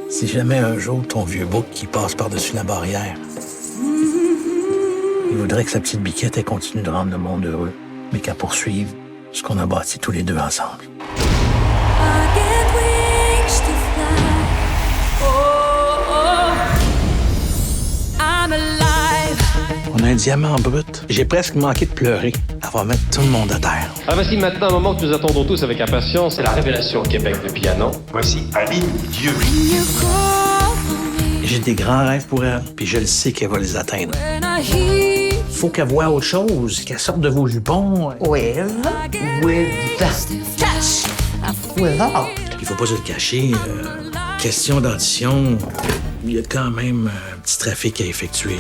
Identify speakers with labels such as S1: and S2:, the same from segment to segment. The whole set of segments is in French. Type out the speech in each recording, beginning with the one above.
S1: Si jamais un jour ton vieux bouc qui passe par-dessus la barrière, il voudrait que sa petite biquette elle continue de rendre le monde heureux, mais qu'elle poursuive ce qu'on a bâti tous les deux ensemble. On a un diamant brut. J'ai presque manqué de pleurer. Elle va mettre tout le monde à terre.
S2: Ah, voici maintenant un moment que nous attendons tous avec impatience. C'est la révélation au Québec de piano.
S3: Voici Aline Dieu.
S1: J'ai des grands rêves pour elle, puis je le sais qu'elle va les atteindre. Faut qu'elle voie autre chose, qu'elle sorte de vos jupons.
S4: With cash. Without.
S1: Il faut pas se le cacher. Question d'audition, il y a quand même un petit trafic à effectuer.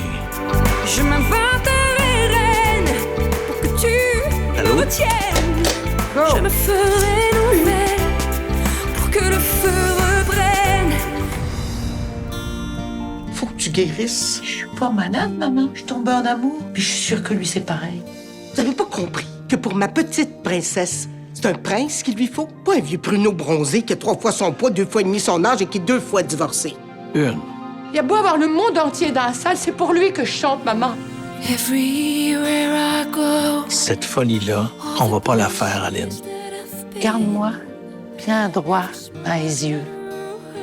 S5: Je m'inventerai reine pour que tu
S1: Allô?
S5: me tiennes. Je me ferai nouvelle pour que le feu reprenne.
S4: Faut que tu guérisses. Je suis pas malade, maman. Je suis tombée en amour. Puis je suis sûre que lui, c'est pareil.
S6: Vous avez pas compris que pour ma petite princesse, c'est un prince qu'il lui faut? Pas un vieux pruneau bronzé qui a 3 fois son poids, 2 fois et demi son âge et qui est 2 fois divorcé.
S1: Une.
S7: Il y a beau avoir le monde entier dans la salle, c'est pour lui que je chante, maman.
S5: Everywhere I go.
S1: Cette folie-là, on va pas la faire, Aline.
S4: Garde-moi bien droit dans les yeux.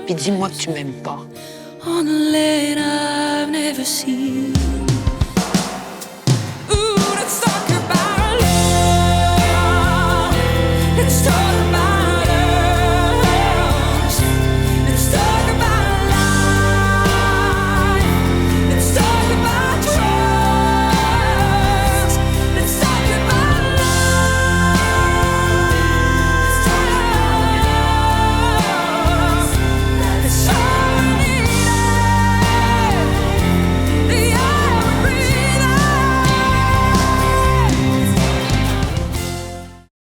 S4: Puis dis-moi que tu m'aimes pas.
S5: On a land I've never seen.